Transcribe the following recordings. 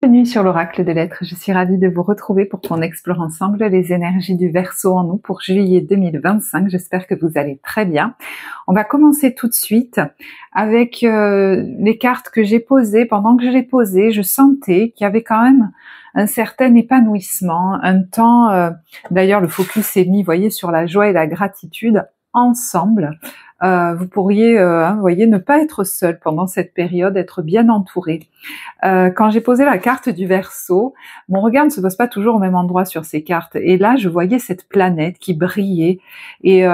Bienvenue sur l'Oracle de l'Être, je suis ravie de vous retrouver pour qu'on explore ensemble les énergies du Verseau en nous pour juillet 2025, j'espère que vous allez très bien. On va commencer tout de suite avec les cartes que j'ai posées. Pendant que je les posais, je sentais qu'il y avait quand même un certain épanouissement, un temps, d'ailleurs le focus est mis, vous voyez, sur la joie et la gratitude ensemble. Vous pourriez, vous voyez, ne pas être seul pendant cette période, être bien entouré. Quand j'ai posé la carte du Verseau, mon regard ne se pose pas toujours au même endroit sur ces cartes. Et là, je voyais cette planète qui brillait. Et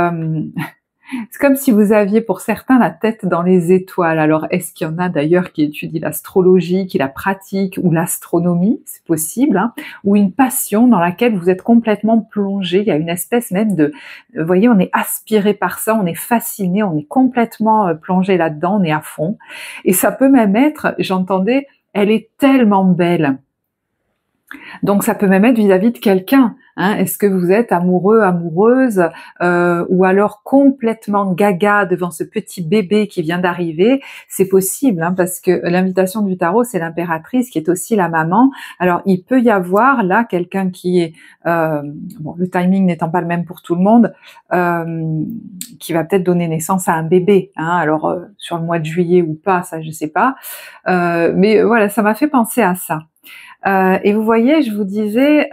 c'est comme si vous aviez pour certains la tête dans les étoiles. Alors, est-ce qu'il y en a d'ailleurs qui étudient l'astrologie, qui la pratiquent, ou l'astronomie, c'est possible, hein, ou une passion dans laquelle vous êtes complètement plongé. Il y a une espèce même de, vous voyez, on est aspiré par ça, on est fasciné, on est complètement plongé là-dedans, on est à fond. Et ça peut même être, j'entendais, elle est tellement belle. Donc ça peut même être vis-à-vis de quelqu'un. Hein. Est-ce que vous êtes amoureux, amoureuse, ou alors complètement gaga devant ce petit bébé qui vient d'arriver? C'est possible, hein, parce que l'invitation du tarot, c'est l'impératrice qui est aussi la maman. Alors il peut y avoir là quelqu'un qui est, bon, le timing n'étant pas le même pour tout le monde, qui va peut-être donner naissance à un bébé. Hein. Alors sur le mois de juillet ou pas, ça je sais pas. Mais voilà, ça m'a fait penser à ça. Et vous voyez, je vous disais,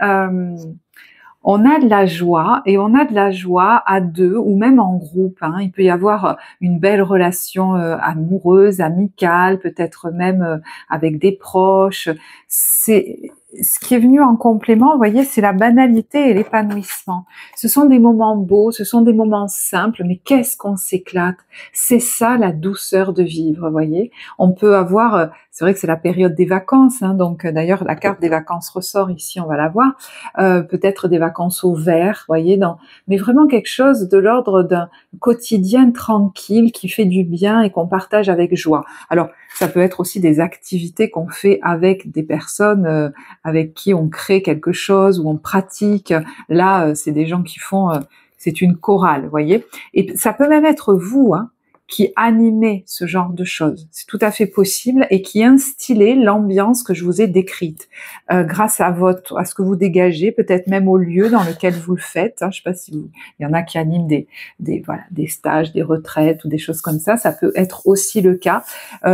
on a de la joie, et on a de la joie à deux ou même en groupe. Hein. Il peut y avoir une belle relation amoureuse, amicale, peut-être même avec des proches. C'est ce qui est venu en complément, vous voyez, c'est la banalité et l'épanouissement. Ce sont des moments beaux, ce sont des moments simples, mais qu'est-ce qu'on s'éclate. C'est ça la douceur de vivre, vous voyez. On peut avoir, c'est vrai que c'est la période des vacances, hein, donc d'ailleurs la carte des vacances ressort ici, on va la voir, peut-être des vacances au vert, vous voyez, mais vraiment quelque chose de l'ordre d'un quotidien tranquille qui fait du bien et qu'on partage avec joie. Alors, ça peut être aussi des activités qu'on fait avec des personnes avec qui on crée quelque chose ou on pratique. Là, c'est des gens qui font, c'est une chorale, vous voyez. Et ça peut même être vous, hein, qui animez ce genre de choses. C'est tout à fait possible et qui instillez l'ambiance que je vous ai décrite grâce à ce que vous dégagez, peut-être même au lieu dans lequel vous le faites. Hein, je sais pas si il y en a qui animent des stages, des retraites ou des choses comme ça. Ça peut être aussi le cas.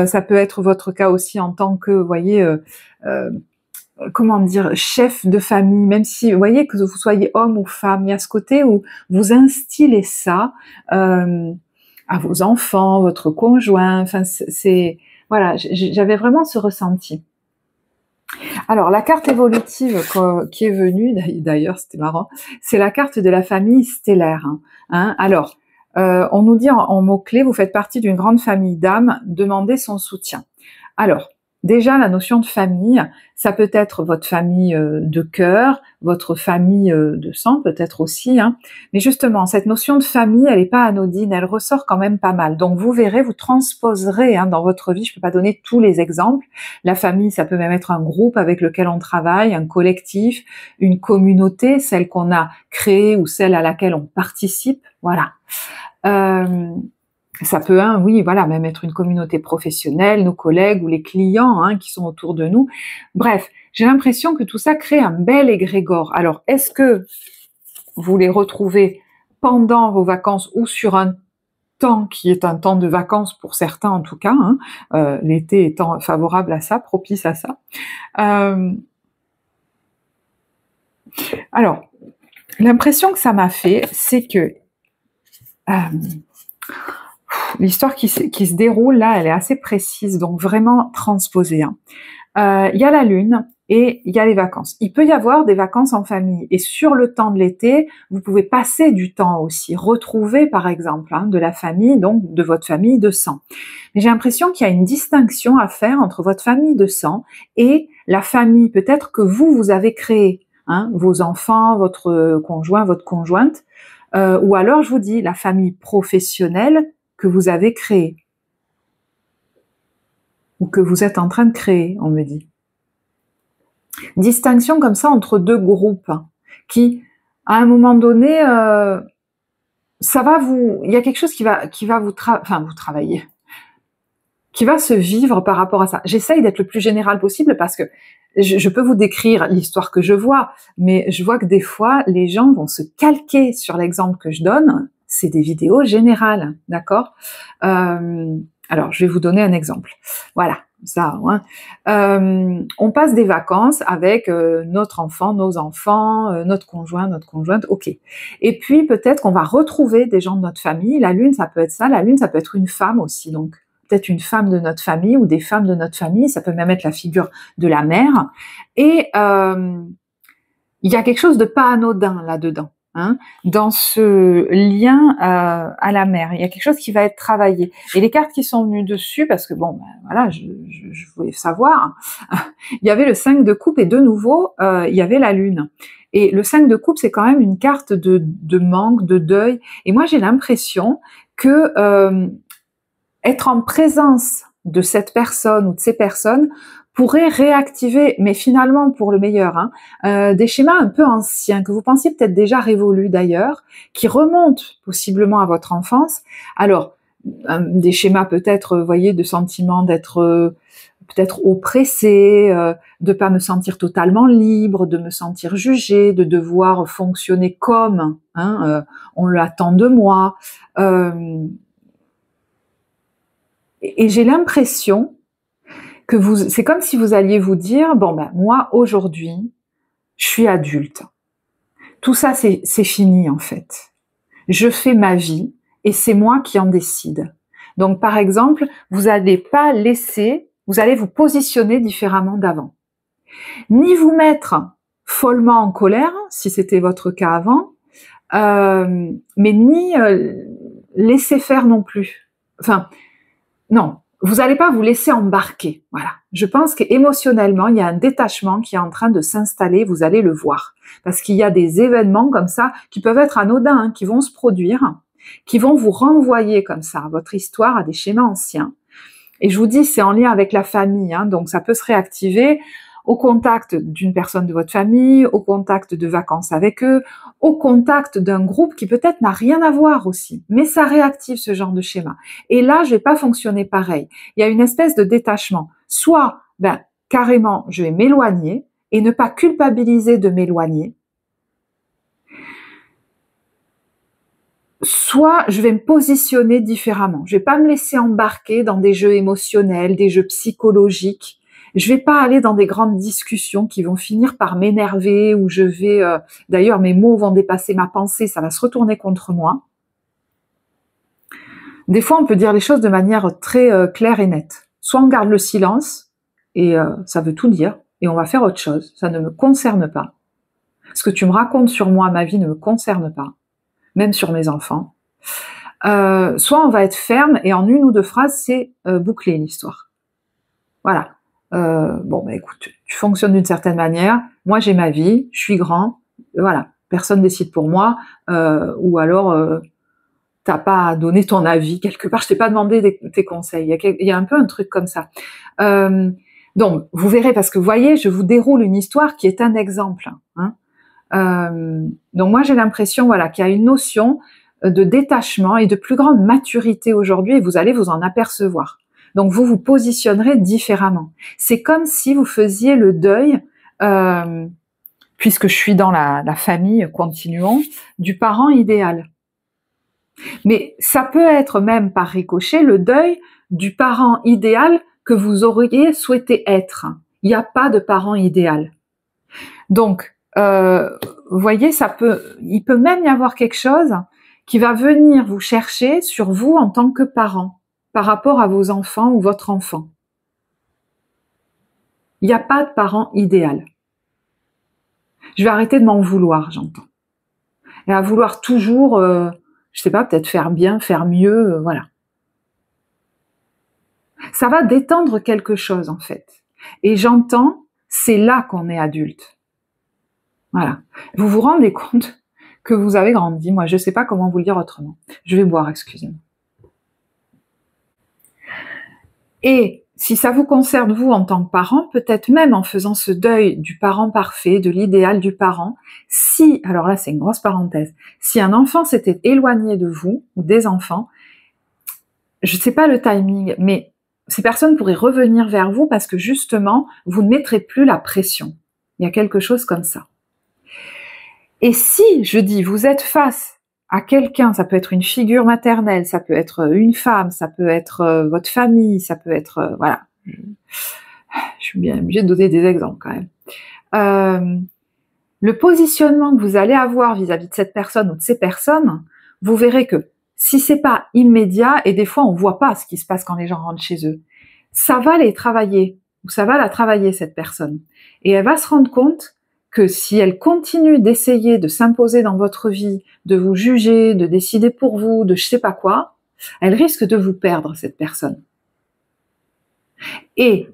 Ça peut être votre cas aussi en tant que, vous voyez, comment dire, chef de famille, même si, vous voyez, que vous soyez homme ou femme, il y a ce côté où vous instillez ça à vos enfants, votre conjoint, enfin, voilà, j'avais vraiment ce ressenti. Alors, la carte évolutive qui est venue, d'ailleurs, c'était marrant, c'est la carte de la famille stellaire. Hein. Alors, on nous dit en mots-clés, vous faites partie d'une grande famille d'âmes, demandez son soutien. Alors, déjà, la notion de famille, ça peut être votre famille de cœur, votre famille de sang peut-être aussi, hein. Mais justement, cette notion de famille, elle n'est pas anodine, elle ressort quand même pas mal. Donc vous verrez, vous transposerez hein, dans votre vie, je ne peux pas donner tous les exemples, la famille, ça peut même être un groupe avec lequel on travaille, un collectif, une communauté, celle qu'on a créée ou celle à laquelle on participe, voilà. Ça peut, hein, oui, voilà, même être une communauté professionnelle, nos collègues ou les clients hein, qui sont autour de nous. Bref, j'ai l'impression que tout ça crée un bel égrégore. Alors, est-ce que vous les retrouvez pendant vos vacances ou sur un temps qui est un temps de vacances pour certains en tout cas, hein, l'été étant favorable à ça, propice à ça. Alors, l'impression que ça m'a fait, c'est que l'histoire qui se déroule là, elle est assez précise, donc vraiment transposée. Hein. Il y a la lune et il y a les vacances. Il peut y avoir des vacances en famille et sur le temps de l'été, vous pouvez passer du temps aussi, retrouver par exemple hein, de la famille, donc de votre famille de sang. Mais j'ai l'impression qu'il y a une distinction à faire entre votre famille de sang et la famille peut-être que vous avez créée, hein, vos enfants, votre conjoint, votre conjointe, ou alors je vous dis la famille professionnelle que vous avez créée ou que vous êtes en train de créer, on me dit. Distinction comme ça entre deux groupes hein, qui, à un moment donné, ça va il y a quelque chose qui va vous travailler. qui va se vivre par rapport à ça. J'essaye d'être le plus général possible parce que je peux vous décrire l'histoire que je vois, mais je vois que des fois, les gens vont se calquer sur l'exemple que je donne. C'est des vidéos générales, d'accord? Alors, je vais vous donner un exemple. Voilà, ça. Hein. On passe des vacances avec notre enfant, nos enfants, notre conjoint, notre conjointe, ok. Et puis, peut-être qu'on va retrouver des gens de notre famille. La lune, ça peut être ça. La lune, ça peut être une femme aussi, donc peut-être une femme de notre famille ou des femmes de notre famille, ça peut même être la figure de la mère, et il y a quelque chose de pas anodin là-dedans, hein, dans ce lien à la mère, il y a quelque chose qui va être travaillé, et les cartes qui sont venues dessus, parce que bon, ben, voilà, je voulais savoir, il y avait le 5 de coupe, et de nouveau, il y avait la lune, et le 5 de coupe, c'est quand même une carte de manque, de deuil, et moi j'ai l'impression que être en présence de cette personne ou de ces personnes pourrait réactiver, mais finalement pour le meilleur, hein, des schémas un peu anciens, que vous pensiez peut-être déjà révolus d'ailleurs, qui remontent possiblement à votre enfance. Alors, des schémas peut-être, vous voyez, de sentiments d'être peut-être oppressé, de pas me sentir totalement libre, de me sentir jugée, de devoir fonctionner comme, hein, on l'attend de moi. Et j'ai l'impression que c'est comme si vous alliez vous dire, bon ben moi aujourd'hui, je suis adulte. Tout ça c'est fini en fait. Je fais ma vie et c'est moi qui en décide. Donc par exemple, vous n'allez pas laisser, vous allez vous positionner différemment d'avant. Ni vous mettre follement en colère, si c'était votre cas avant, mais ni laisser faire non plus. Enfin, non, vous n'allez pas vous laisser embarquer. Voilà. Je pense qu'émotionnellement, il y a un détachement qui est en train de s'installer, vous allez le voir. Parce qu'il y a des événements comme ça qui peuvent être anodins, hein, qui vont se produire, qui vont vous renvoyer comme ça à votre histoire, à des schémas anciens. Et je vous dis, c'est en lien avec la famille, hein, donc ça peut se réactiver au contact d'une personne de votre famille, au contact de vacances avec eux, au contact d'un groupe qui peut-être n'a rien à voir aussi, mais ça réactive ce genre de schéma. Et là, je vais pas fonctionner pareil. Il y a une espèce de détachement. Soit, ben, carrément, je vais m'éloigner et ne pas culpabiliser de m'éloigner. Soit je vais me positionner différemment. Je vais pas me laisser embarquer dans des jeux émotionnels, des jeux psychologiques. Je vais pas aller dans des grandes discussions qui vont finir par m'énerver, où je vais... D'ailleurs, mes mots vont dépasser ma pensée, ça va se retourner contre moi. Des fois, on peut dire les choses de manière très claire et nette. Soit on garde le silence, et ça veut tout dire, et on va faire autre chose. Ça ne me concerne pas. Ce que tu me racontes sur moi, ma vie, ne me concerne pas. Même sur mes enfants. Soit on va être ferme, et en une ou deux phrases, c'est boucler l'histoire. Voilà. Bon, bah écoute, tu fonctionnes d'une certaine manière, moi j'ai ma vie, je suis grand, voilà, personne décide pour moi, ou alors t'as pas à donner ton avis quelque part, je t'ai pas demandé tes conseils, il y a un peu un truc comme ça. Donc, vous verrez, parce que vous voyez, je vous déroule une histoire qui est un exemple. Hein. Donc moi j'ai l'impression, voilà, qu'il y a une notion de détachement et de plus grande maturité aujourd'hui, et vous allez vous en apercevoir. Donc vous vous positionnerez différemment. C'est comme si vous faisiez le deuil, puisque je suis dans la famille, continuons, du parent idéal. Mais ça peut être même par ricochet le deuil du parent idéal que vous auriez souhaité être. Il n'y a pas de parent idéal. Donc, vous voyez, il peut même y avoir quelque chose qui va venir vous chercher sur vous en tant que parent, par rapport à vos enfants ou votre enfant. Il n'y a pas de parent idéal. Je vais arrêter de m'en vouloir, j'entends. Et à vouloir toujours, je sais pas, peut-être faire bien, faire mieux, voilà. Ça va détendre quelque chose, en fait. Et j'entends, c'est là qu'on est adulte. Voilà. Vous vous rendez compte que vous avez grandi. Moi, je sais pas comment vous le dire autrement. Je vais boire, excusez-moi. Et si ça vous concerne, vous, en tant que parent, peut-être même en faisant ce deuil du parent parfait, de l'idéal du parent, si, alors là c'est une grosse parenthèse, si un enfant s'était éloigné de vous, ou des enfants, je sais pas le timing, mais ces personnes pourraient revenir vers vous parce que justement, vous ne mettrez plus la pression. Il y a quelque chose comme ça. Et si, je dis, vous êtes face à quelqu'un, ça peut être une figure maternelle, ça peut être une femme, ça peut être votre famille, ça peut être... voilà. Je suis bien obligée de donner des exemples quand même. Le positionnement que vous allez avoir vis-à-vis de cette personne ou de ces personnes, vous verrez que si c'est pas immédiat, et des fois on voit pas ce qui se passe quand les gens rentrent chez eux, ça va les travailler, ou ça va la travailler cette personne. Et elle va se rendre compte que si elle continue d'essayer de s'imposer dans votre vie, de vous juger, de décider pour vous, de je sais pas quoi, elle risque de vous perdre, cette personne. Et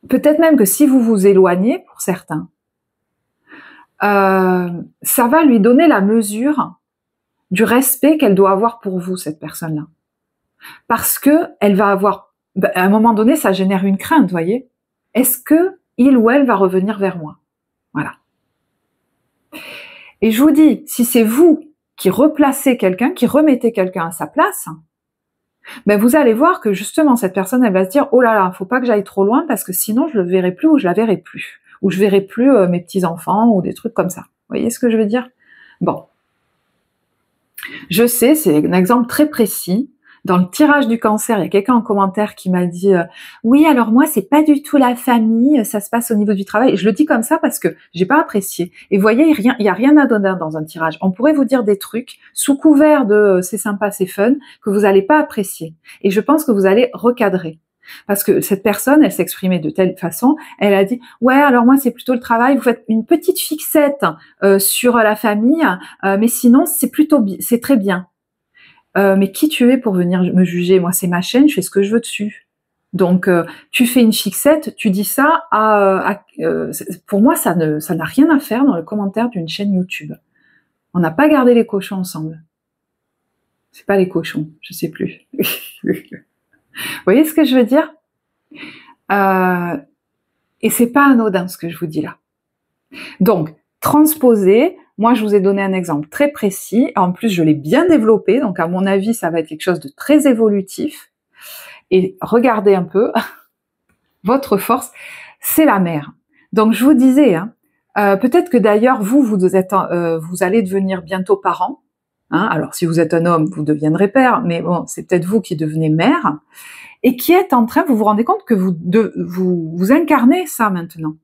peut-être même que si vous vous éloignez, pour certains, ça va lui donner la mesure du respect qu'elle doit avoir pour vous, cette personne-là. Parce que elle va avoir, à un moment donné, ça génère une crainte, vous voyez. Est-ce que il ou elle va revenir vers moi? Voilà. Et je vous dis, si c'est vous qui replacez quelqu'un, qui remettez quelqu'un à sa place, ben vous allez voir que justement cette personne, elle va se dire, oh là là, faut pas que j'aille trop loin parce que sinon je le verrai plus ou je la verrai plus, ou je verrai plus mes petits enfants ou des trucs comme ça. Vous voyez ce que je veux dire? Bon, je sais, c'est un exemple très précis. Dans le tirage du cancer, il y a quelqu'un en commentaire qui m'a dit oui, alors moi c'est pas du tout la famille, ça se passe au niveau du travail. Et je le dis comme ça parce que j'ai pas apprécié. Et vous voyez, il y a rien à donner dans un tirage. On pourrait vous dire des trucs sous couvert de c'est sympa, c'est fun, que vous allez pas apprécier. Et je pense que vous allez recadrer. Parce que cette personne, elle s'exprimait de telle façon, elle a dit ouais, alors moi c'est plutôt le travail, vous faites une petite fixette sur la famille, mais sinon c'est très bien. Mais qui tu es pour venir me juger? Moi, c'est ma chaîne, je fais ce que je veux dessus. Donc, tu fais une fixette, tu dis ça pour moi, ça n'a rien à faire dans le commentaire d'une chaîne YouTube. On n'a pas gardé les cochons ensemble. C'est pas les cochons, je sais plus. Vous voyez ce que je veux dire? Et c'est pas anodin ce que je vous dis là. Donc, transposer. Moi, je vous ai donné un exemple très précis. En plus, je l'ai bien développé. Donc, à mon avis, ça va être quelque chose de très évolutif. Et regardez un peu, votre force, c'est la mère. Donc, je vous disais, peut-être que d'ailleurs, vous allez devenir bientôt parent. Alors, si vous êtes un homme, vous deviendrez père. Mais bon, c'est peut-être vous qui devenez mère. Et qui êtes en train, vous vous rendez compte que vous incarnez ça maintenant.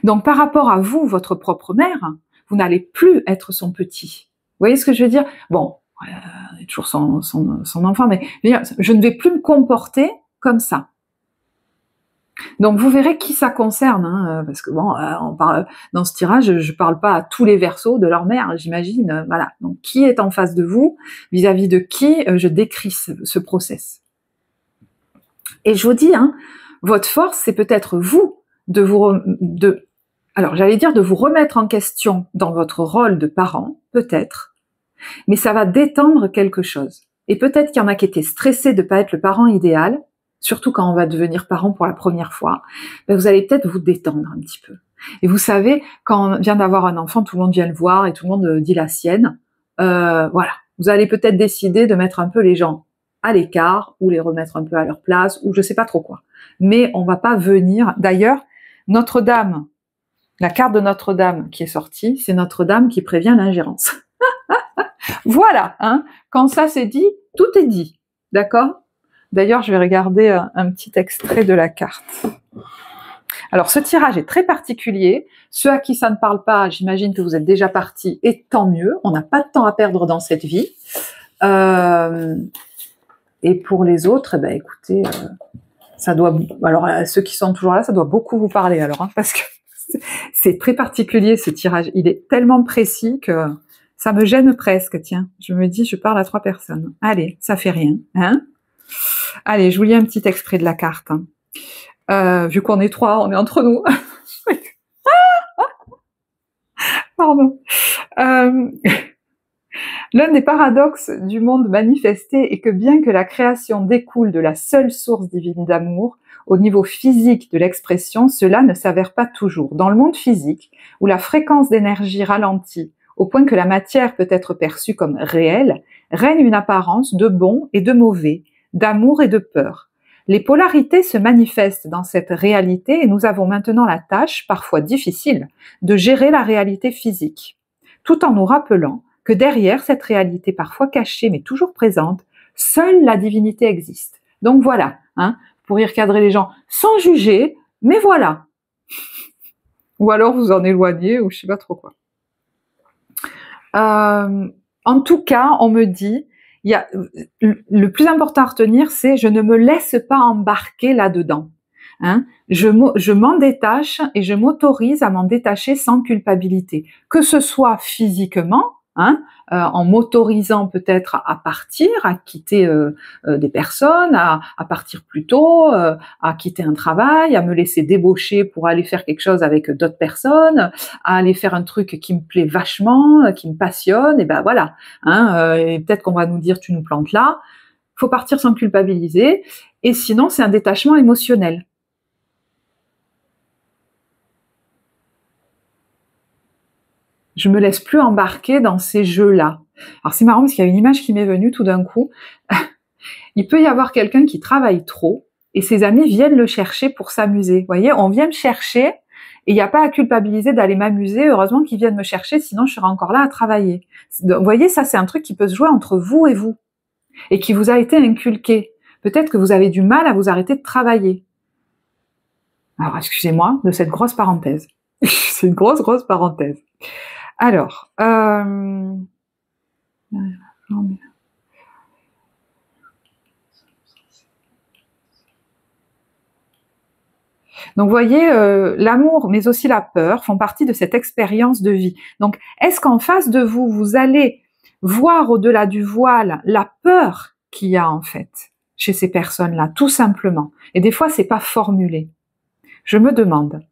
Donc, par rapport à vous, votre propre mère, vous n'allez plus être son petit. Vous voyez ce que je veux dire? Bon, on est toujours son enfant, mais je ne vais plus me comporter comme ça. Donc vous verrez qui ça concerne, parce que bon, on parle dans ce tirage, je parle pas à tous les Verseaux de leur mère, j'imagine. Voilà. Donc qui est en face de vous, vis-à-vis de qui je décris ce process. Et je vous dis, votre force, c'est peut-être vous alors j'allais dire de vous remettre en question dans votre rôle de parent, peut-être, mais ça va détendre quelque chose. Et peut-être qu'il y en a qui étaient stressés de ne pas être le parent idéal, surtout quand on va devenir parent pour la première fois, ben vous allez peut-être vous détendre un petit peu. Et vous savez, quand on vient d'avoir un enfant, tout le monde vient le voir et tout le monde dit la sienne. Voilà, vous allez peut-être décider de mettre un peu les gens à l'écart, ou les remettre un peu à leur place, ou je sais pas trop quoi. Mais on va pas venir... D'ailleurs, Notre-Dame, la carte de Notre-Dame qui est sortie, c'est Notre-Dame qui prévient l'ingérence. Voilà, quand ça c'est dit, tout est dit, d'accord? D'ailleurs, je vais regarder un petit extrait de la carte. Alors, ce tirage est très particulier. Ceux à qui ça ne parle pas, j'imagine que vous êtes déjà partis, et tant mieux, on n'a pas de temps à perdre dans cette vie. Et pour les autres, écoutez, ça doit... Alors, ceux qui sont toujours là, ça doit beaucoup vous parler alors, parce que c'est très particulier ce tirage. Il est tellement précis que ça me gêne presque, tiens. Je me dis, je parle à 3 personnes. Allez, ça fait rien, Allez, je vous lis un petit extrait de la carte. Vu qu'on est 3, on est entre nous. Pardon. L'un des paradoxes du monde manifesté est que bien que la création découle de la seule source divine d'amour, au niveau physique de l'expression, cela ne s'avère pas toujours. Dans le monde physique, où la fréquence d'énergie ralentit au point que la matière peut être perçue comme réelle, règne une apparence de bon et de mauvais, d'amour et de peur. Les polarités se manifestent dans cette réalité et nous avons maintenant la tâche, parfois difficile, de gérer la réalité physique, tout en nous rappelant que derrière cette réalité parfois cachée mais toujours présente, seule la divinité existe. Donc voilà, hein, pour y recadrer les gens sans juger, mais voilà. Ou alors vous en éloignez, ou je sais pas trop quoi. En tout cas, on me dit, le plus important à retenir, c'est je ne me laisse pas embarquer là-dedans. Hein, je m'en détache et je m'autorise à m'en détacher sans culpabilité, que ce soit physiquement, hein, en m'autorisant peut-être à partir, à quitter des personnes, à partir plus tôt, à quitter un travail, à me laisser débaucher pour aller faire quelque chose avec d'autres personnes, à aller faire un truc qui me plaît vachement, qui me passionne, et ben voilà. Hein, et peut-être qu'on va nous dire tu nous plantes là. Faut partir sans culpabiliser, et sinon c'est un détachement émotionnel. Je me laisse plus embarquer dans ces jeux-là. Alors c'est marrant parce qu'il y a une image qui m'est venue tout d'un coup. Il peut y avoir quelqu'un qui travaille trop et ses amis viennent le chercher pour s'amuser. Vous voyez, on vient me chercher et il n'y a pas à culpabiliser d'aller m'amuser. Heureusement qu'ils viennent me chercher, sinon je serais encore là à travailler. Vous voyez, ça c'est un truc qui peut se jouer entre vous et qui vous a été inculqué. Peut-être que vous avez du mal à vous arrêter de travailler. Alors excusez-moi de cette grosse parenthèse. C'est une grosse parenthèse. Alors, donc vous voyez, l'amour mais aussi la peur font partie de cette expérience de vie. Donc est-ce qu'en face de vous, vous allez voir au-delà du voile la peur qu'il y a en fait chez ces personnes-là, tout simplement. Et des fois, c'est pas formulé. Je me demande.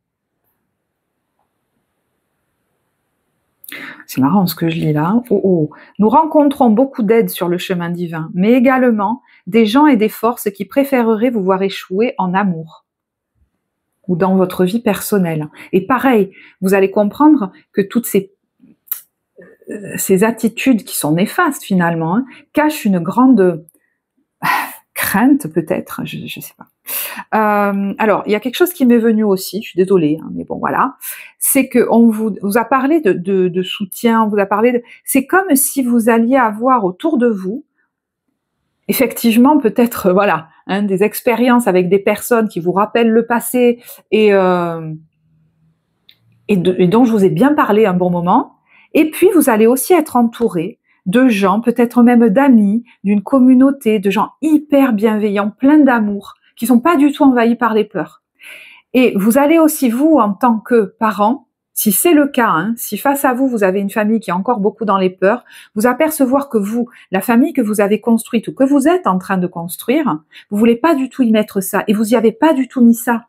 C'est marrant ce que je lis là. Oh, oh. Nous rencontrons beaucoup d'aides sur le chemin divin, mais également des gens et des forces qui préféreraient vous voir échouer en amour ou dans votre vie personnelle. Et pareil, vous allez comprendre que toutes ces attitudes qui sont néfastes finalement, hein, cachent une grande crainte peut-être, je sais pas. Alors, il y a quelque chose qui m'est venu aussi, je suis désolée, hein, mais bon voilà, c'est que on vous a parlé de soutien, on vous a parlé de... C'est comme si vous alliez avoir autour de vous, effectivement peut-être, voilà, hein, des expériences avec des personnes qui vous rappellent le passé et dont je vous ai bien parlé un bon moment, et puis vous allez aussi être entouré de gens, peut-être même d'amis, d'une communauté, de gens hyper bienveillants, pleins d'amour, qui sont pas du tout envahis par les peurs. Et vous allez aussi, vous, en tant que parent, si c'est le cas, hein, si face à vous, vous avez une famille qui est encore beaucoup dans les peurs, vous apercevoir que vous, la famille que vous avez construite ou que vous êtes en train de construire, vous voulez pas du tout y mettre ça, et vous y avez pas du tout mis ça.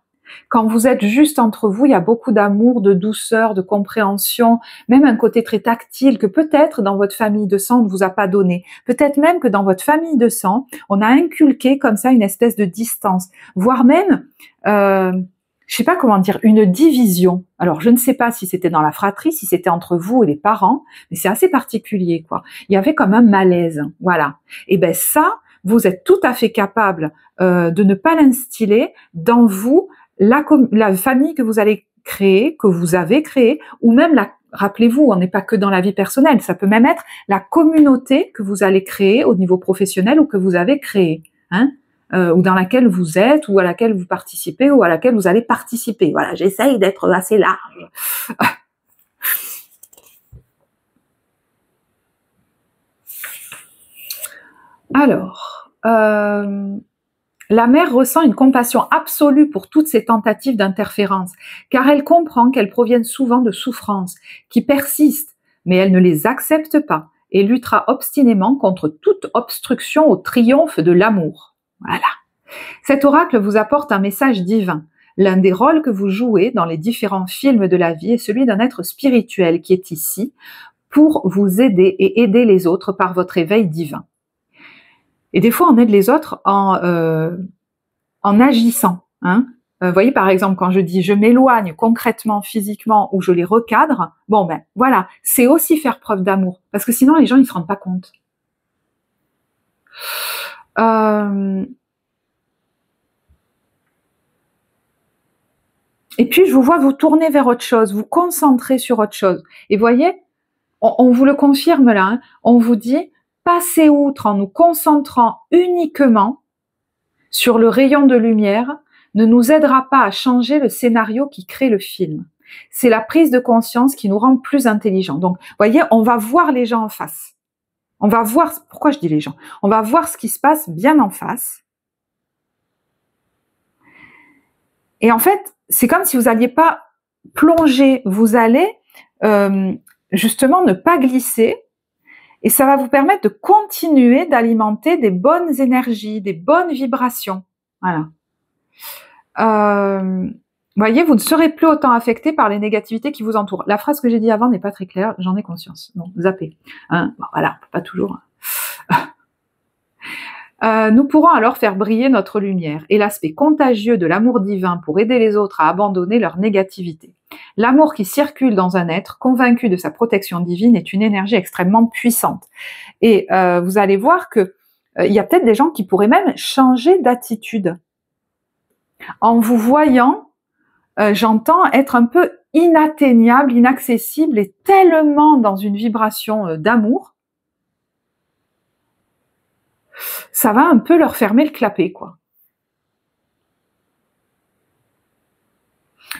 Quand vous êtes juste entre vous, il y a beaucoup d'amour, de douceur, de compréhension, même un côté très tactile que peut-être dans votre famille de sang on ne vous a pas donné. Peut-être même que dans votre famille de sang, on a inculqué comme ça une espèce de distance, voire même, je sais pas comment dire, une division. Alors je ne sais pas si c'était dans la fratrie, si c'était entre vous et les parents, mais c'est assez particulier, quoi. Il y avait comme un malaise, voilà. Et ben ça, vous êtes tout à fait capable de ne pas l'instiller dans vous. La famille que vous allez créer, que vous avez créée, ou même rappelez-vous, on n'est pas que dans la vie personnelle, ça peut même être la communauté que vous allez créer au niveau professionnel ou que vous avez créée, hein, ou dans laquelle vous êtes, ou à laquelle vous participez, ou à laquelle vous allez participer. Voilà, j'essaye d'être assez large. Alors, la mère ressent une compassion absolue pour toutes ces tentatives d'interférence, car elle comprend qu'elles proviennent souvent de souffrances qui persistent, mais elle ne les accepte pas et luttera obstinément contre toute obstruction au triomphe de l'amour. Voilà. Cet oracle vous apporte un message divin. L'un des rôles que vous jouez dans les différents films de la vie est celui d'un être spirituel qui est ici pour vous aider et aider les autres par votre éveil divin. Et des fois, on aide les autres en agissant. Hein. Vous voyez, par exemple, quand je dis je m'éloigne concrètement, physiquement, ou je les recadre, bon ben voilà, c'est aussi faire preuve d'amour, parce que sinon les gens ils se rendent pas compte. Et puis, je vous vois vous tourner vers autre chose, vous concentrer sur autre chose. Et voyez, on vous le confirme là, hein, on vous dit, passez outre en nous concentrant uniquement sur le rayon de lumière ne nous aidera pas à changer le scénario qui crée le film. C'est la prise de conscience qui nous rend plus intelligents. Donc, voyez, on va voir les gens en face. On va voir, pourquoi je dis les gens? On va voir ce qui se passe bien en face. Et en fait, c'est comme si vous n'alliez pas plonger, vous allez justement ne pas glisser, et ça va vous permettre de continuer d'alimenter des bonnes énergies, des bonnes vibrations. Voilà. Voyez, vous ne serez plus autant affecté par les négativités qui vous entourent. La phrase que j'ai dit avant n'est pas très claire, j'en ai conscience. Bon, zappez. Hein, bon, voilà, pas toujours. Nous pourrons alors faire briller notre lumière et l'aspect contagieux de l'amour divin pour aider les autres à abandonner leur négativité. L'amour qui circule dans un être convaincu de sa protection divine est une énergie extrêmement puissante. Et vous allez voir que il y a peut-être des gens qui pourraient même changer d'attitude. En vous voyant, j'entends être un peu inatteignable, inaccessible et tellement dans une vibration d'amour, ça va un peu leur fermer le clapet, quoi.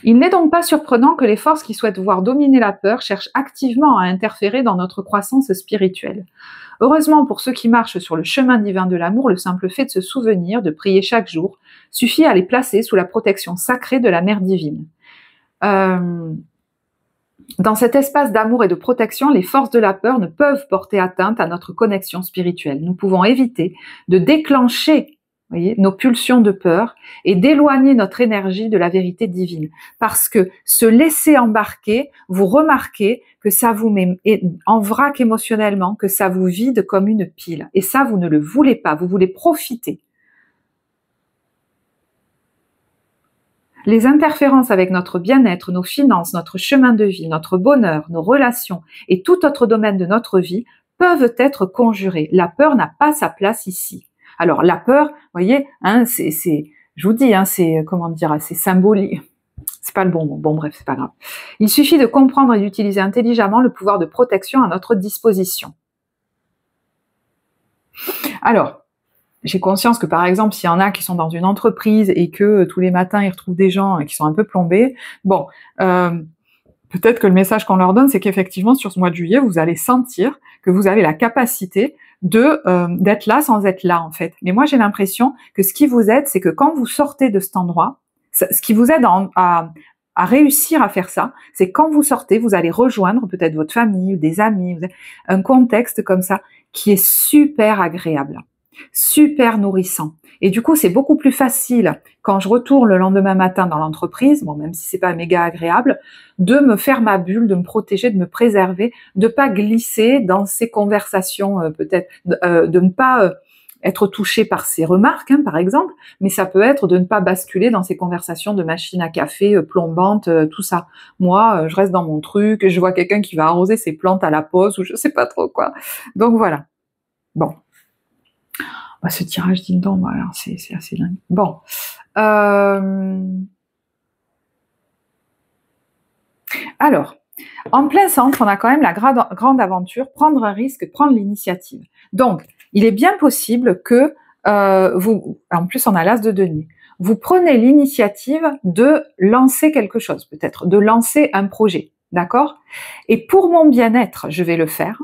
Il n'est donc pas surprenant que les forces qui souhaitent voir dominer la peur cherchent activement à interférer dans notre croissance spirituelle. Heureusement pour ceux qui marchent sur le chemin divin de l'amour, le simple fait de se souvenir, de prier chaque jour, suffit à les placer sous la protection sacrée de la Mère divine. Dans cet espace d'amour et de protection, les forces de la peur ne peuvent porter atteinte à notre connexion spirituelle. Nous pouvons éviter de déclencher, voyez, nos pulsions de peur et d'éloigner notre énergie de la vérité divine. Parce que se laisser embarquer, vous remarquez que ça vous met en vrac émotionnellement, que ça vous vide comme une pile. Et ça, vous ne le voulez pas, vous voulez profiter. Les interférences avec notre bien-être, nos finances, notre chemin de vie, notre bonheur, nos relations et tout autre domaine de notre vie peuvent être conjurées. La peur n'a pas sa place ici. Alors la peur, vous voyez, hein, je vous dis, hein, c'est comment dire, c'est symbolique. C'est pas le bon mot. Bon bref, c'est pas grave. Il suffit de comprendre et d'utiliser intelligemment le pouvoir de protection à notre disposition. Alors, j'ai conscience que par exemple, s'il y en a qui sont dans une entreprise et que tous les matins ils retrouvent des gens qui sont un peu plombés, bon, peut-être que le message qu'on leur donne, c'est qu'effectivement sur ce mois de juillet, vous allez sentir que vous avez la capacité d'être là sans être là en fait. Mais moi j'ai l'impression que ce qui vous aide, c'est que quand vous sortez de cet endroit, ce qui vous aide à réussir à faire ça, c'est quand vous sortez, vous allez rejoindre peut-être votre famille ou des amis, un contexte comme ça qui est super agréable, super nourrissant. Et du coup, c'est beaucoup plus facile quand je retourne le lendemain matin dans l'entreprise, bon, même si c'est pas méga agréable, de me faire ma bulle, de me protéger, de me préserver, de pas glisser dans ces conversations peut-être, de ne pas être touché par ces remarques, hein, par exemple, mais ça peut être de ne pas basculer dans ces conversations de machine à café plombantes, tout ça. Moi, je reste dans mon truc, je vois quelqu'un qui va arroser ses plantes à la pause ou je sais pas trop quoi. Donc voilà. Bon. Bah, ce tirage ding-dong, voilà, c'est assez dingue. Bon. Alors, en plein centre, on a quand même la grande aventure, prendre un risque, prendre l'initiative. Donc, il est bien possible que en plus on a l'as de denier, vous prenez l'initiative de lancer quelque chose, peut-être, de lancer un projet, d'accord? Et pour mon bien-être, je vais le faire,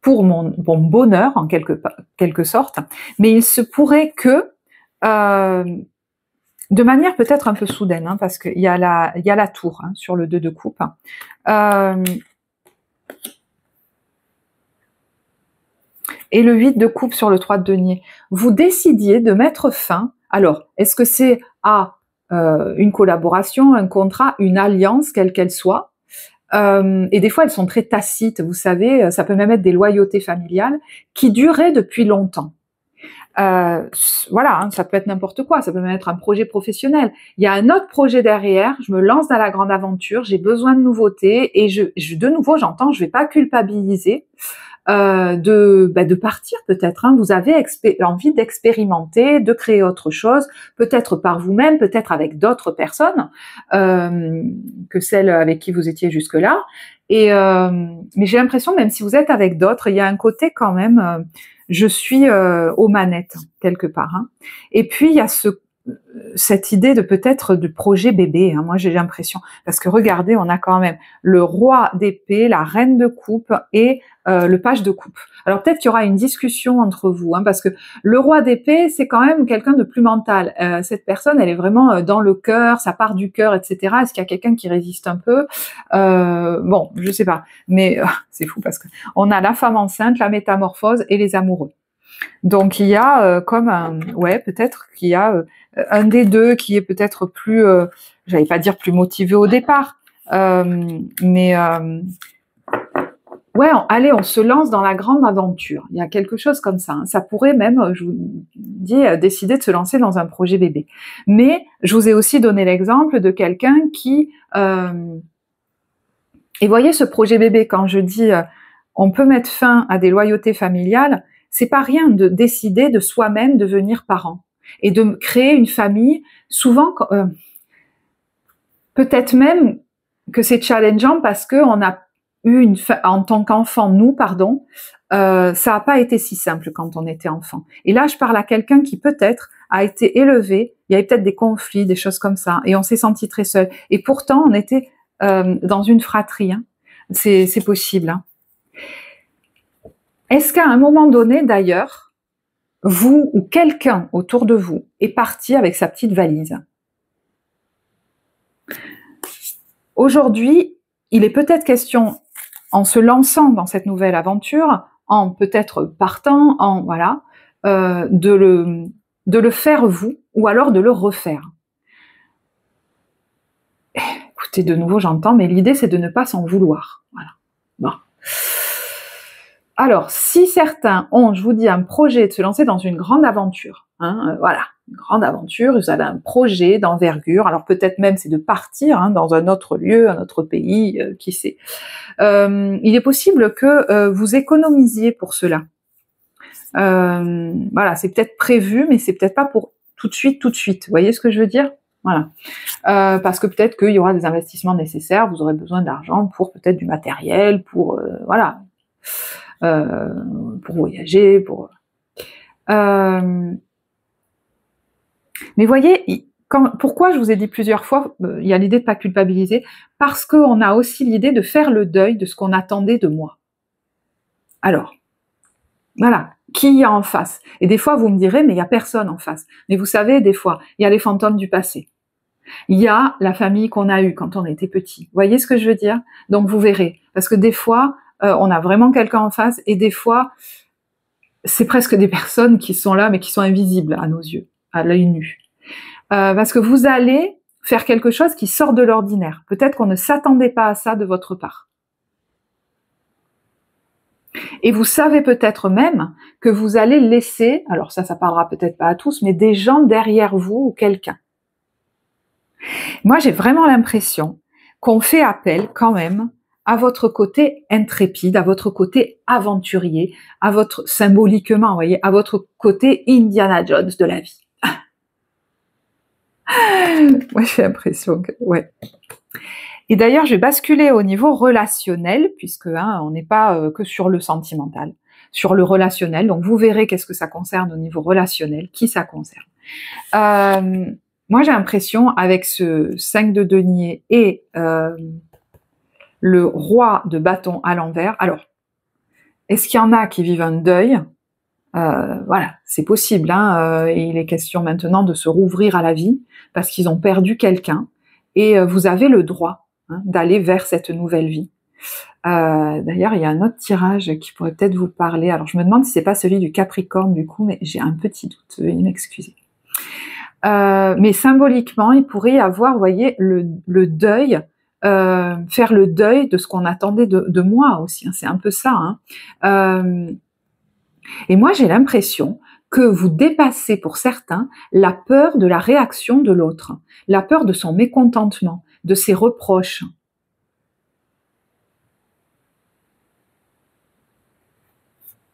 pour mon bonheur en quelque sorte, mais il se pourrait que de manière peut-être un peu soudaine, hein, parce qu'il y a la tour hein, sur le 2 de coupe. Et le 8 de coupe sur le 3 de denier. Vous décidiez de mettre fin. Alors, est-ce que c'est à une collaboration, un contrat, une alliance, quelle qu'elle soit? Et des fois, elles sont très tacites, vous savez, ça peut même être des loyautés familiales qui duraient depuis longtemps. Voilà, hein, ça peut être n'importe quoi, ça peut même être un projet professionnel. Il y a un autre projet derrière, je me lance dans la grande aventure, j'ai besoin de nouveautés et de nouveau, j'entends, je vais pas culpabiliser. de partir peut-être. Hein. Vous avez envie d'expérimenter, de créer autre chose, peut-être par vous-même, peut-être avec d'autres personnes que celles avec qui vous étiez jusque-là. Mais j'ai l'impression, même si vous êtes avec d'autres, il y a un côté quand même, je suis aux manettes quelque part. Hein. Et puis il y a cette idée de peut-être de projet bébé, hein, moi j'ai l'impression, parce que regardez, on a quand même le roi d'épée, la reine de coupe et le page de coupe. Alors peut-être qu'il y aura une discussion entre vous, hein, parce que le roi d'épée, c'est quand même quelqu'un de plus mental. Cette personne, elle est vraiment dans le cœur, ça part du cœur, etc. Est-ce qu'il y a quelqu'un qui résiste un peu? Bon, je sais pas, mais c'est fou parce que on a la femme enceinte, la métamorphose et les amoureux. Donc il y a comme un, ouais, peut-être qu'il y a un des deux qui est peut-être plus, j'allais pas dire plus motivé au départ, mais ouais, allez, on se lance dans la grande aventure. Il y a quelque chose comme ça. Hein. Ça pourrait même, je vous dis, décider de se lancer dans un projet bébé. Mais je vous ai aussi donné l'exemple de quelqu'un qui, et voyez ce projet bébé, quand je dis on peut mettre fin à des loyautés familiales, c'est pas rien de décider de soi-même devenir parent et de créer une famille. Souvent, peut-être même que c'est challengeant parce que on a eu en tant qu'enfant, nous, pardon, ça n'a pas été si simple quand on était enfant. Et là, je parle à quelqu'un qui peut-être a été élevé, il y avait peut-être des conflits, des choses comme ça, et on s'est senti très seul. Et pourtant, on était dans une fratrie. Hein. C'est possible. Hein. Est-ce qu'à un moment donné, d'ailleurs, vous ou quelqu'un autour de vous est parti avec sa petite valise? Aujourd'hui, il est peut-être question, en se lançant dans cette nouvelle aventure, en peut-être partant, en voilà, de le faire vous, ou alors de le refaire. Écoutez, de nouveau, j'entends, mais l'idée, c'est de ne pas s'en vouloir. Voilà. Bon. Alors, si certains ont, je vous dis, un projet de se lancer dans une grande aventure, hein, voilà, une grande aventure, vous avez un projet d'envergure, alors peut-être même c'est de partir hein, dans un autre lieu, un autre pays, qui sait. Il est possible que vous économisiez pour cela. Voilà, c'est peut-être prévu, mais c'est peut-être pas pour tout de suite, tout de suite. Vous voyez ce que je veux dire? Voilà. Parce que peut-être qu'il y aura des investissements nécessaires, vous aurez besoin d'argent pour peut-être du matériel, pour voilà. Pour voyager, pour... mais voyez, pourquoi je vous ai dit plusieurs fois, il y a l'idée de ne pas culpabiliser, parce qu'on a aussi l'idée de faire le deuil de ce qu'on attendait de moi. Alors, voilà, qui y a en face? Et des fois, vous me direz, mais il n'y a personne en face. Mais vous savez, des fois, il y a les fantômes du passé. Il y a la famille qu'on a eue quand on était petit. Vous voyez ce que je veux dire? Donc, vous verrez. Parce que des fois, on a vraiment quelqu'un en face et des fois, c'est presque des personnes qui sont là mais qui sont invisibles à nos yeux, à l'œil nu. Parce que vous allez faire quelque chose qui sort de l'ordinaire. Peut-être qu'on ne s'attendait pas à ça de votre part. Et vous savez peut-être même que vous allez laisser, alors ça parlera peut-être pas à tous, mais des gens derrière vous ou quelqu'un. Moi, j'ai vraiment l'impression qu'on fait appel quand même à votre côté intrépide, à votre côté aventurier, à votre, symboliquement, vous voyez, à votre côté Indiana Jones de la vie. Moi, j'ai l'impression que, ouais. Et d'ailleurs, je vais basculer au niveau relationnel, puisque hein, on n'est pas que sur le sentimental, sur le relationnel. Donc, vous verrez qu'est-ce que ça concerne au niveau relationnel, qui ça concerne. Moi, j'ai l'impression, avec ce 5 de denier et le roi de bâton à l'envers, alors, est-ce qu'il y en a qui vivent un deuil? Voilà, c'est possible. Hein, il est question maintenant de se rouvrir à la vie parce qu'ils ont perdu quelqu'un et vous avez le droit hein, d'aller vers cette nouvelle vie. D'ailleurs, il y a un autre tirage qui pourrait peut-être vous parler. Alors, je me demande si c'est pas celui du Capricorne du coup, mais j'ai un petit doute. Veuillez m'excuser. Mais symboliquement, il pourrait y avoir, vous voyez, le deuil. Faire le deuil de ce qu'on attendait de moi aussi, hein, c'est un peu ça. Hein. Et moi, j'ai l'impression que vous dépassez pour certains la peur de la réaction de l'autre, la peur de son mécontentement, de ses reproches.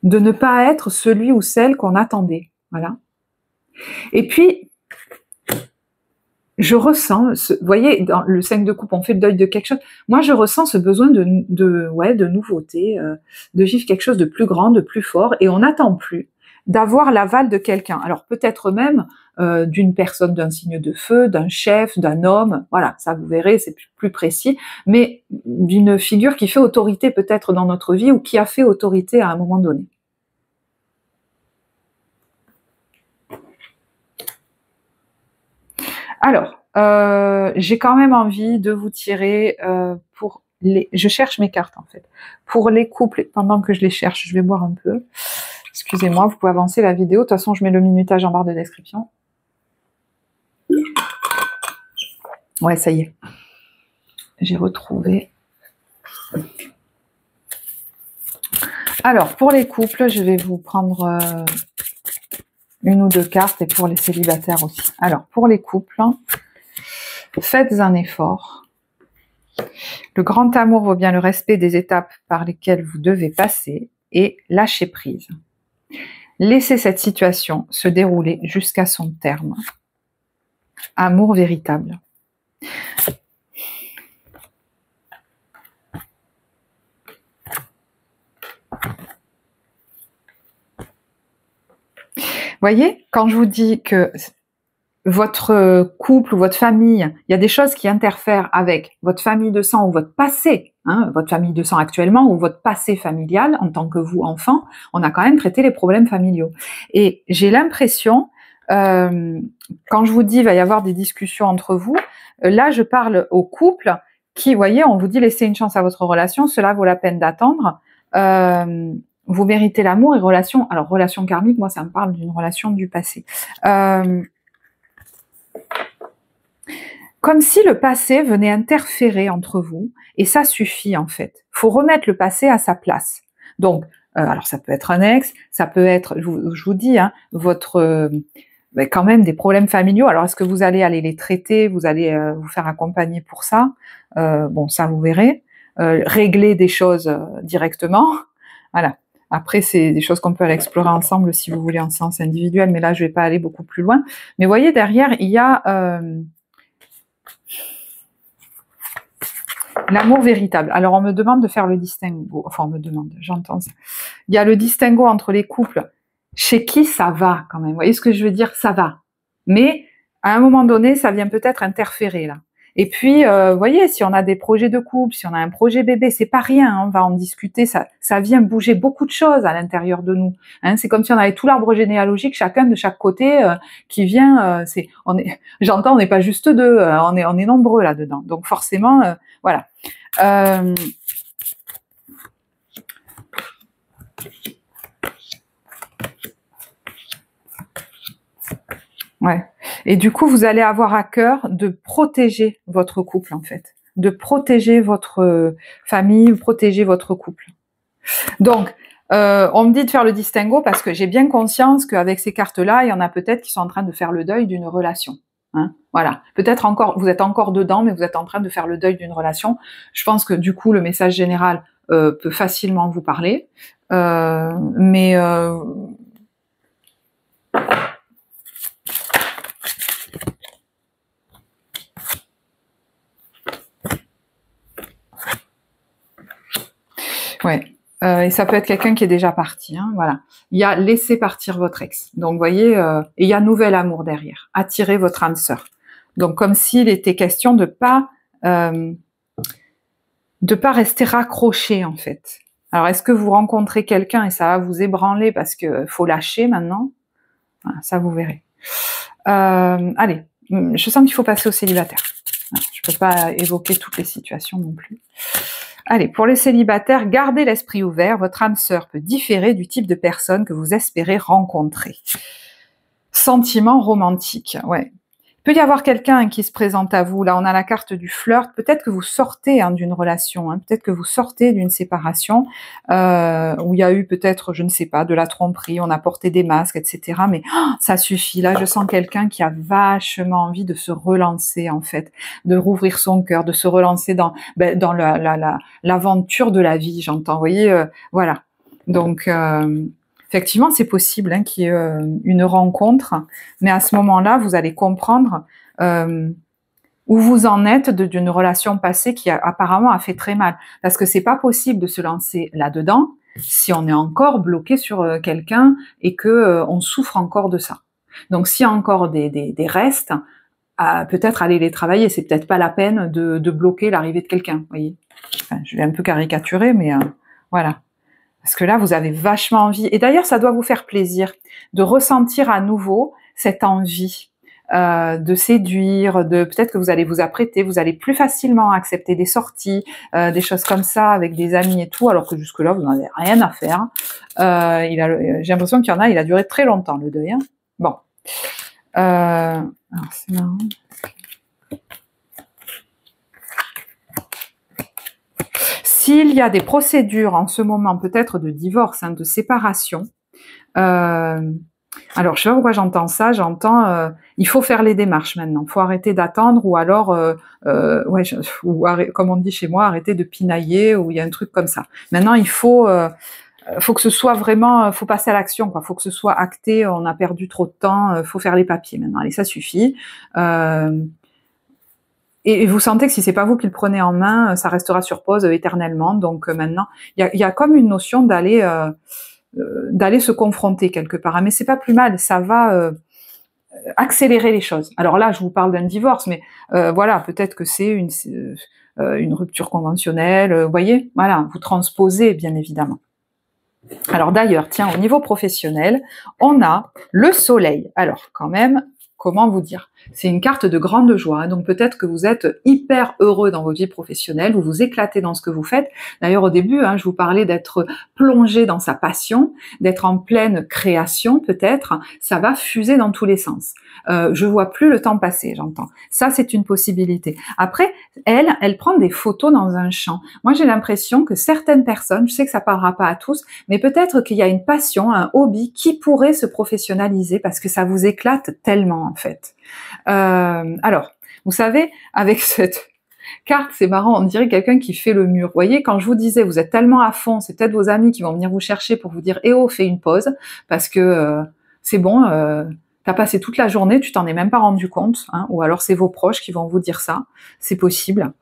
de ne pas être celui ou celle qu'on attendait. Voilà. Et puis, je ressens, vous voyez, dans le 5 de coupe, on fait le deuil de quelque chose. Moi, je ressens ce besoin de nouveauté, de vivre quelque chose de plus grand, de plus fort, et on n'attend plus d'avoir l'aval de quelqu'un. Alors peut-être même d'une personne d'un signe de feu, d'un chef, d'un homme, voilà, ça vous verrez, c'est plus précis, mais d'une figure qui fait autorité peut-être dans notre vie ou qui a fait autorité à un moment donné. Alors, j'ai quand même envie de vous tirer pour les... Je cherche mes cartes en fait. Pour les couples, pendant que je les cherche, je vais boire un peu. Excusez-moi, vous pouvez avancer la vidéo. De toute façon, je mets le minutage en barre de description. Ouais, ça y est. J'ai retrouvé. Alors, pour les couples, je vais vous prendre une ou deux cartes et pour les célibataires aussi. Alors, pour les couples, faites un effort. Le grand amour vaut bien le respect des étapes par lesquelles vous devez passer et lâcher prise. Laissez cette situation se dérouler jusqu'à son terme. Amour véritable. Voyez, quand je vous dis que votre couple ou votre famille, il y a des choses qui interfèrent avec votre famille de sang ou votre passé, hein, votre famille de sang actuellement ou votre passé familial en tant que vous, enfant, on a quand même traité les problèmes familiaux. Et j'ai l'impression, quand je vous dis il va y avoir des discussions entre vous, là je parle au couple qui, voyez, on vous dit laissez une chance à votre relation, cela vaut la peine d'attendre. Vous méritez l'amour et relation. Alors relation karmique, moi ça me parle d'une relation du passé. Comme si le passé venait interférer entre vous, et ça suffit en fait. Il faut remettre le passé à sa place. Donc, alors ça peut être un ex, ça peut être, je vous dis, hein, votre, quand même des problèmes familiaux. Alors est-ce que vous allez aller les traiter, vous allez vous faire accompagner pour ça, bon ça vous verrez. Régler des choses directement, voilà. Après, c'est des choses qu'on peut aller explorer ensemble si vous voulez en séance individuelle, mais là, je vais pas aller beaucoup plus loin. Mais voyez, derrière, il y a l'amour véritable. Alors, on me demande de faire le distinguo. Enfin, on me demande, j'entends ça. Il y a le distinguo entre les couples chez qui ça va quand même. Vous voyez ce que je veux dire? Ça va. Mais, à un moment donné, ça vient peut-être interférer, là. Et puis, vous voyez, si on a des projets de couple, si on a un projet bébé, c'est pas rien, hein, on va en discuter, ça vient bouger beaucoup de choses à l'intérieur de nous. Hein, c'est comme si on avait tout l'arbre généalogique, chacun de chaque côté, qui vient. J'entends, on n'est pas juste deux, on est nombreux là-dedans. Donc forcément, voilà. Ouais. Et du coup, vous allez avoir à cœur de protéger votre couple, en fait. De protéger votre famille, protéger votre couple. Donc, on me dit de faire le distinguo parce que j'ai bien conscience qu'avec ces cartes-là, il y en a peut-être qui sont en train de faire le deuil d'une relation. Hein, voilà. Peut-être encore, vous êtes encore dedans, mais vous êtes en train de faire le deuil d'une relation. Je pense que du coup, le message général peut facilement vous parler. Mais ouais. Et ça peut être quelqu'un qui est déjà parti. Hein, voilà. Il y a laissé partir votre ex. Donc, vous voyez, et il y a nouvel amour derrière. Attirer votre âme sœur. Donc, comme s'il était question de pas rester raccroché, en fait. Alors, est-ce que vous rencontrez quelqu'un et ça va vous ébranler parce que faut lâcher maintenant? Voilà, ça, vous verrez. Allez, je sens qu'il faut passer au célibataire. Je peux pas évoquer toutes les situations non plus. Allez, pour les célibataires, gardez l'esprit ouvert. Votre âme sœur peut différer du type de personne que vous espérez rencontrer. Sentiment romantique, ouais. Il peut y avoir quelqu'un qui se présente à vous. Là, on a la carte du flirt. Peut-être que vous sortez d'une relation. Hein. Peut-être que vous sortez d'une séparation où il y a eu peut-être, je ne sais pas, de la tromperie. On a porté des masques, etc. Mais ça suffit. Là, je sens quelqu'un qui a vachement envie de se relancer, en fait, de rouvrir son cœur, de se relancer dans l'aventure de la vie. J'entends. Vous voyez, voilà. Donc, effectivement, c'est possible hein, qu'il y ait une rencontre, mais à ce moment-là, vous allez comprendre où vous en êtes d'une relation passée qui apparemment a fait très mal. Parce que c'est pas possible de se lancer là-dedans si on est encore bloqué sur quelqu'un et que on souffre encore de ça. Donc, s'il y a encore des restes, peut-être aller les travailler. C'est peut-être pas la peine de bloquer l'arrivée de quelqu'un. Vous voyez, enfin, je l'ai un peu caricaturé, mais voilà. Parce que là, vous avez vachement envie. Et d'ailleurs, ça doit vous faire plaisir de ressentir à nouveau cette envie de séduire, peut-être que vous allez vous apprêter, vous allez plus facilement accepter des sorties, des choses comme ça avec des amis et tout, alors que jusque-là, vous n'en avez rien à faire. J'ai l'impression qu'il y en a, il a duré très longtemps, le deuil. Hein. Bon. Alors, c'est marrant. S'il y a des procédures en ce moment, peut-être de divorce, hein, de séparation, alors je sais pas pourquoi j'entends ça, j'entends il faut faire les démarches maintenant, il faut arrêter d'attendre ou alors, ouais, comme on dit chez moi, arrêter de pinailler ou il y a un truc comme ça. Maintenant il faut que ce soit vraiment, faut passer à l'action, quoi. Faut que ce soit acté, on a perdu trop de temps, faut faire les papiers maintenant. Allez, ça suffit. Et vous sentez que si c'est pas vous qui le prenez en main, ça restera sur pause éternellement. Donc maintenant, il y a comme une notion d'aller se confronter quelque part. Mais c'est pas plus mal, ça va accélérer les choses. Alors là, je vous parle d'un divorce, mais voilà, peut-être que c'est une rupture conventionnelle. Vous voyez, voilà, vous transposez bien évidemment. Alors d'ailleurs, tiens, au niveau professionnel, on a le soleil. Alors quand même, comment vous dire? C'est une carte de grande joie, hein, donc peut-être que vous êtes hyper heureux dans votre vie professionnelle, vous vous éclatez dans ce que vous faites. D'ailleurs au début, hein, je vous parlais d'être plongé dans sa passion, d'être en pleine création peut-être, ça va fuser dans tous les sens. Je vois plus le temps passer, j'entends. Ça, c'est une possibilité. Après, elle prend des photos dans un champ. Moi, j'ai l'impression que certaines personnes, je sais que ça parlera pas à tous, mais peut-être qu'il y a une passion, un hobby qui pourrait se professionnaliser parce que ça vous éclate tellement en fait. Alors, vous savez, avec cette carte, c'est marrant, on dirait quelqu'un qui fait le mur. Vous voyez, quand je vous disais, vous êtes tellement à fond, c'est peut-être vos amis qui vont venir vous chercher pour vous dire « Eh oh, fais une pause », parce que c'est bon, t'as passé toute la journée, tu t'en es même pas rendu compte, hein, ou alors c'est vos proches qui vont vous dire ça, c'est possible.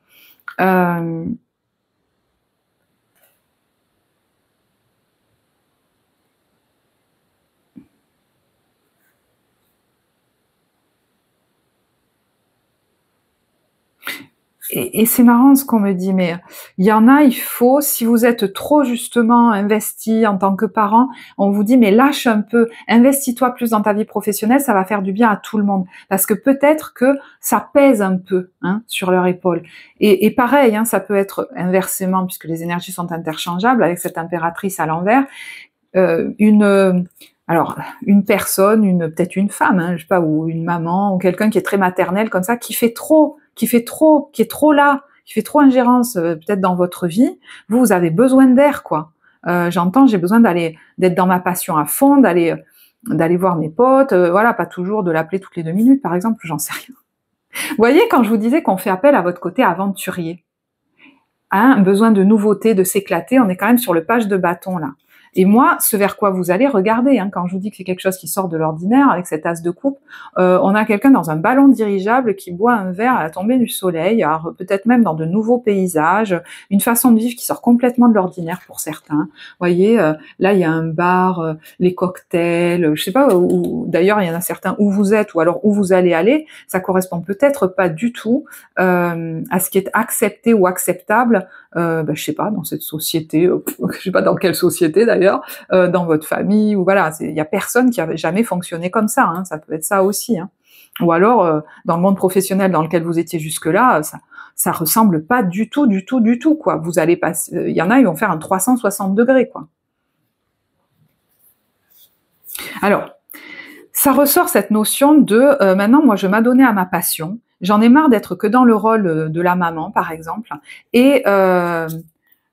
Et c'est marrant ce qu'on me dit, mais il y en a, il faut, si vous êtes trop justement investi en tant que parent, on vous dit mais lâche un peu, investis-toi plus dans ta vie professionnelle, ça va faire du bien à tout le monde. Parce que peut-être que ça pèse un peu hein, sur leur épaule. Et pareil, hein, ça peut être inversement, puisque les énergies sont interchangeables, avec cette impératrice à l'envers, alors, une personne, peut-être une femme, hein, je sais pas, ou une maman, ou quelqu'un qui est très maternel comme ça, qui est trop là, qui fait trop ingérence peut-être dans votre vie, vous avez besoin d'air, quoi. J'entends, j'ai besoin d'être dans ma passion à fond, d'aller voir mes potes, voilà, pas toujours de l'appeler toutes les 2 minutes, par exemple, j'en sais rien. Vous voyez, quand je vous disais qu'on fait appel à votre côté aventurier, hein, besoin de nouveautés, de s'éclater, on est quand même sur le page de bâton, là. Et moi, ce vers quoi vous allez, regardez, hein, quand je vous dis que c'est quelque chose qui sort de l'ordinaire, avec cet as de coupe, on a quelqu'un dans un ballon dirigeable qui boit un verre à la tombée du soleil, alors peut-être même dans de nouveaux paysages, une façon de vivre qui sort complètement de l'ordinaire pour certains. Vous voyez, là il y a un bar, les cocktails, je sais pas, d'ailleurs il y en a certains où vous êtes ou alors où vous allez aller, ça correspond peut-être pas du tout à ce qui est accepté ou acceptable, je sais pas, dans cette société, je sais pas dans quelle société d'ailleurs, dans votre famille, ou voilà, il y a personne qui avait jamais fonctionné comme ça, hein, ça peut être ça aussi, hein. Ou alors dans le monde professionnel dans lequel vous étiez jusque-là, ça ressemble pas du tout, quoi. Vous allez passer, il y en a, ils vont faire un 360 degrés, quoi. Alors, ça ressort cette notion de maintenant, moi, je m'adonnais à ma passion. J'en ai marre d'être que dans le rôle de la maman, par exemple, et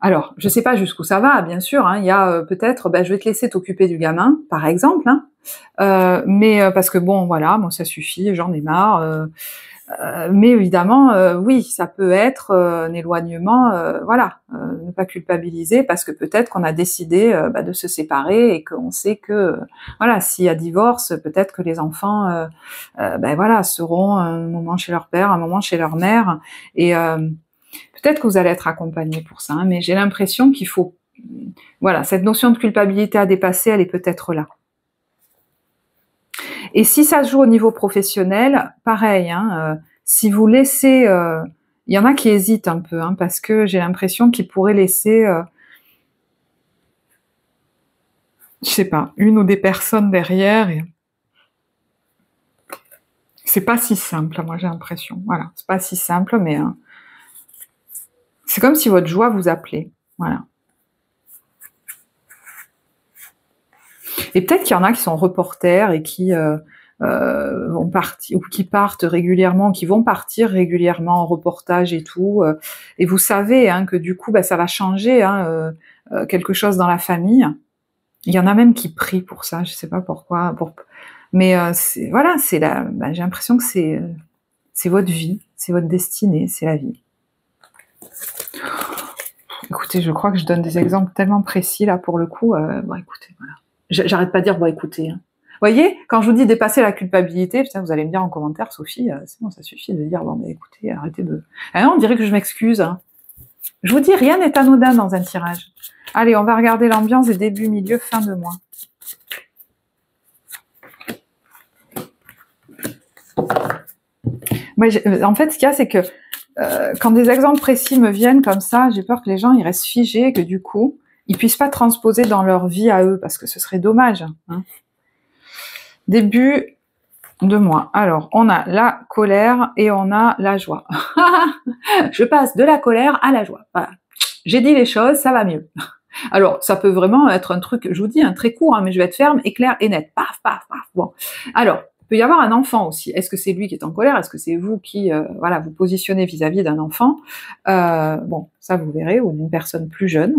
alors, je sais pas jusqu'où ça va, bien sûr. Hein, il y a peut-être, je vais te laisser t'occuper du gamin, par exemple. Hein, mais parce que bon, voilà, moi ça suffit, j'en ai marre. Mais évidemment, oui, ça peut être un éloignement, voilà, ne pas culpabiliser parce que peut-être qu'on a décidé de se séparer et qu'on sait que, voilà, s'il y a divorce, peut-être que les enfants, voilà, seront un moment chez leur père, un moment chez leur mère, et peut-être que vous allez être accompagné pour ça, hein, mais j'ai l'impression qu'il faut, voilà, cette notion de culpabilité à dépasser, elle est peut-être là. Et si ça se joue au niveau professionnel, pareil, hein, si vous laissez... il y en a qui hésitent un peu, hein, parce que j'ai l'impression qu'ils pourraient laisser, je sais pas, une ou des personnes derrière. Et... c'est pas si simple, moi j'ai l'impression. Voilà, c'est pas si simple, mais c'est comme si votre joie vous appelait. Voilà. Et peut-être qu'il y en a qui sont reporters et qui vont partir, ou qui partent régulièrement, qui vont partir régulièrement en reportage et tout. Et vous savez hein, que du coup, ça va changer hein, quelque chose dans la famille. Il y en a même qui prient pour ça, je sais pas pourquoi. Mais voilà, j'ai l'impression que c'est votre vie, c'est votre destinée, c'est la vie. Écoutez, je crois que je donne des exemples tellement précis là pour le coup. Écoutez, voilà. J'arrête pas de dire écoutez. Hein. Vous voyez, quand je vous dis dépasser la culpabilité, putain, vous allez me dire en commentaire, Sophie, c'est bon, ça suffit de dire écoutez, arrêtez de... Ah non, on dirait que je m'excuse. Hein. Je vous dis, rien n'est anodin dans un tirage. Allez, on va regarder l'ambiance des débuts, milieu, fin de mois. Moi, en fait, ce qu'il y a, c'est que quand des exemples précis me viennent comme ça, j'ai peur que les gens ils restent figés et que du coup, ils puissent pas transposer dans leur vie à eux, parce que ce serait dommage. Hein. Début de mois. Alors, on a la colère et on a la joie. Je passe de la colère à la joie. Voilà. J'ai dit les choses, ça va mieux. Alors, ça peut vraiment être un truc, je vous dis, un très court, hein, mais je vais être ferme et claire et nette. Paf, paf, paf. Bon. Alors, il peut y avoir un enfant aussi. Est-ce que c'est lui qui est en colère? Est-ce que c'est vous qui, voilà, vous positionnez vis-à-vis d'un enfant? Bon, ça vous verrez, ou d'une personne plus jeune.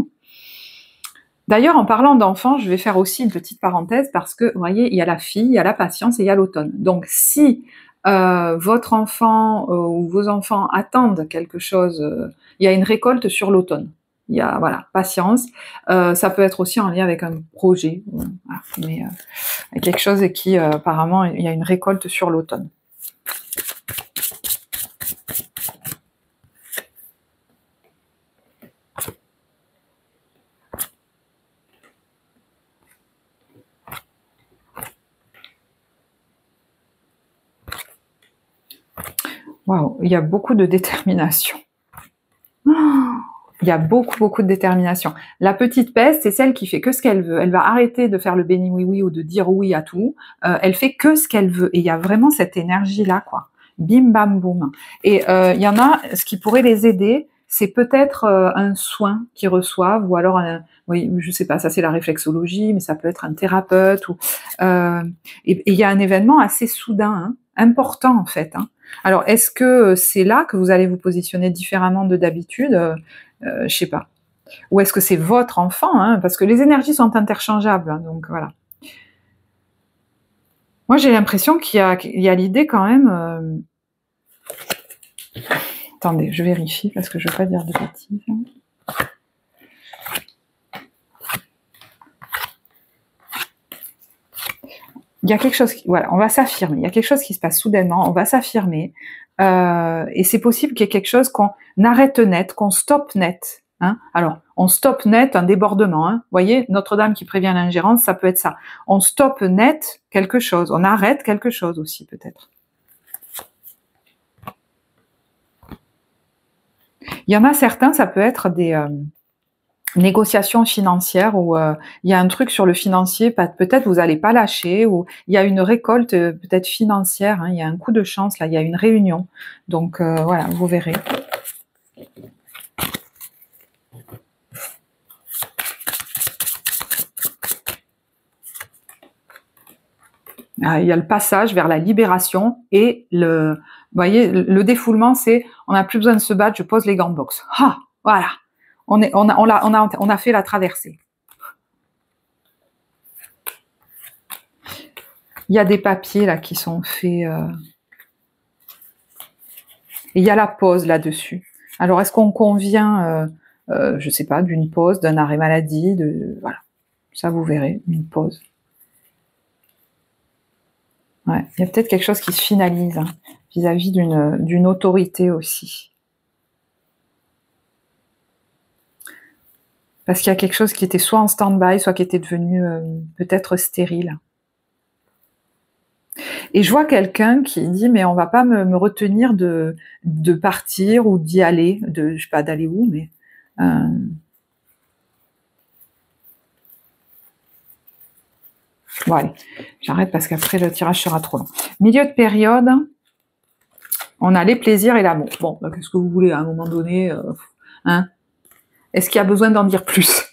D'ailleurs, en parlant d'enfants, je vais faire aussi une petite parenthèse parce que, vous voyez, il y a la fille, il y a la patience et il y a l'automne. Donc, si votre enfant ou vos enfants attendent quelque chose, il y a une récolte sur l'automne. Il y a, voilà, patience. Ça peut être aussi en lien avec un projet, voilà, mais quelque chose qui, apparemment, il y a une récolte sur l'automne. Waouh, il y a beaucoup de détermination. Il y a beaucoup de détermination. La petite peste, c'est celle qui fait que ce qu'elle veut. Elle va arrêter de faire le béni oui ou de dire oui à tout. Elle fait que ce qu'elle veut. Et il y a vraiment cette énergie-là, quoi. Bim, bam, boum. Et il y en a, ce qui pourrait les aider, c'est peut-être un soin qu'ils reçoivent, ou alors, oui, je sais pas, ça c'est la réflexologie, mais ça peut être un thérapeute. Et il y a un événement assez soudain, hein, important en fait. Hein. Alors, est-ce que c'est là que vous allez vous positionner différemment de d'habitude? Je sais pas. Ou est-ce que c'est votre enfant, hein, parce que les énergies sont interchangeables, hein, donc voilà. Moi, j'ai l'impression qu'il y a l'idée quand même... Attendez, je vérifie, parce que je ne veux pas dire de bêtises. Il y a quelque chose... Voilà, on va s'affirmer. Il y a quelque chose qui se passe soudainement, on va s'affirmer. Et c'est possible qu'il y ait quelque chose qu'on arrête net, qu'on stoppe net. Hein. Alors, on stoppe net un débordement. Hein. Vous voyez, Notre-Dame qui prévient l'ingérence, ça peut être ça. On stoppe net quelque chose. On arrête quelque chose aussi, peut-être. Il y en a certains, ça peut être des négociations financières où il y a un truc sur le financier, peut-être vous n'allez pas lâcher, ou il y a une récolte peut-être financière, hein, il y a un coup de chance, là, il y a une réunion. Donc voilà, vous verrez. Il y a le passage vers la libération et vous voyez, le défoulement, c'est on n'a plus besoin de se battre, je pose les gants de boxe. Ah, voilà, on a fait la traversée. Il y a des papiers là qui sont faits. Et il y a la pause là-dessus. Alors, est-ce qu'on convient, je sais pas, d'une pause, d'un arrêt maladie, voilà. Ça, vous verrez, une pause. Ouais, il y a peut-être quelque chose qui se finalise hein, vis-à-vis d'une autorité aussi. Parce qu'il y a quelque chose qui était soit en stand-by, soit qui était devenu peut-être stérile. Et je vois quelqu'un qui dit, mais on va pas me retenir de partir ou d'y aller, je sais pas d'aller où, mais... Bon allez, j'arrête parce qu'après le tirage sera trop long. Milieu de période, on a les plaisirs et l'amour. Bon, bah, qu'est-ce que vous voulez à un moment donné hein? Est-ce qu'il y a besoin d'en dire plus?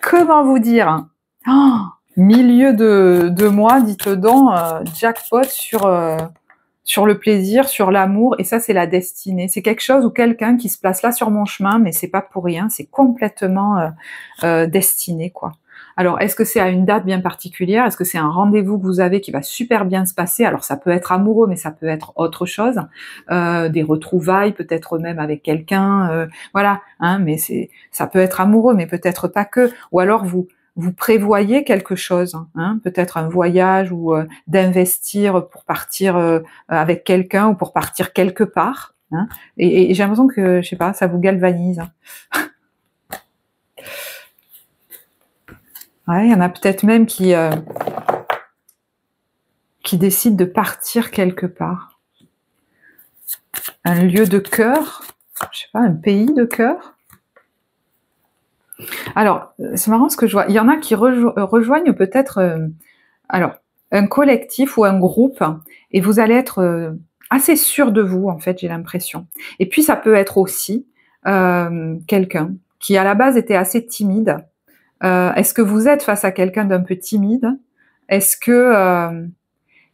Comment vous dire oh, milieu de mois, dites donc, jackpot sur le plaisir, sur l'amour, et ça c'est la destinée. C'est quelque chose ou quelqu'un qui se place là sur mon chemin, mais c'est pas pour rien, c'est complètement destiné, quoi. Alors, est-ce que c'est à une date bien particulière? Est-ce que c'est un rendez-vous que vous avez qui va super bien se passer? Alors, ça peut être amoureux, mais ça peut être autre chose. Des retrouvailles, peut-être même avec quelqu'un. Voilà, hein, mais ça peut être amoureux, mais peut-être pas que. Ou alors, vous prévoyez quelque chose, hein, peut-être un voyage ou d'investir pour partir avec quelqu'un ou pour partir quelque part. Hein, et j'ai l'impression que, je sais pas, ça vous galvanise. Ouais, il y en a peut-être même qui décident de partir quelque part. Un lieu de cœur, je sais pas, un pays de cœur. Alors, c'est marrant ce que je vois. Il y en a qui rejoignent peut-être alors un collectif ou un groupe, et vous allez être assez sûr de vous, en fait, j'ai l'impression. Et puis, ça peut être aussi quelqu'un qui, à la base, était assez timide. Est-ce que vous êtes face à quelqu'un d'un peu timide? Est-ce que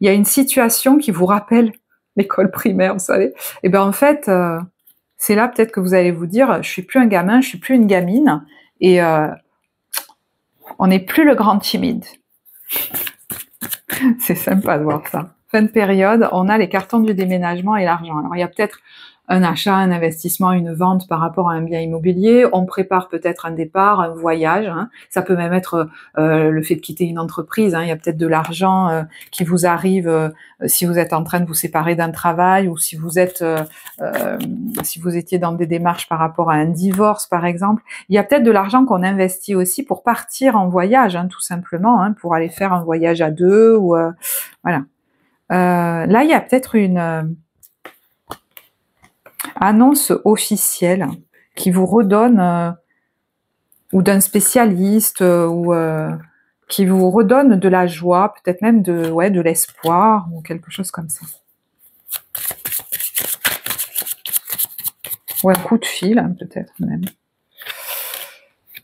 il y a une situation qui vous rappelle l'école primaire, vous savez? Et ben en fait, c'est là peut-être que vous allez vous dire, je suis plus un gamin, je suis plus une gamine, et on n'est plus le grand timide. C'est sympa de voir ça. Fin de période, on a les cartons du déménagement et l'argent. Alors il y a peut-être un achat, un investissement, une vente par rapport à un bien immobilier, on prépare peut-être un départ, un voyage, hein. Ça peut même être le fait de quitter une entreprise, hein. Il y a peut-être de l'argent qui vous arrive si vous êtes en train de vous séparer d'un travail, ou si vous êtes si vous étiez dans des démarches par rapport à un divorce par exemple. Il y a peut-être de l'argent qu'on investit aussi pour partir en voyage, hein, tout simplement, hein, pour aller faire un voyage à deux, ou voilà. Là il y a peut-être une annonce officielle qui vous redonne, ou d'un spécialiste, ou qui vous redonne de la joie, peut-être même de l'espoir, ou quelque chose comme ça. Ou un coup de fil, hein, peut-être même.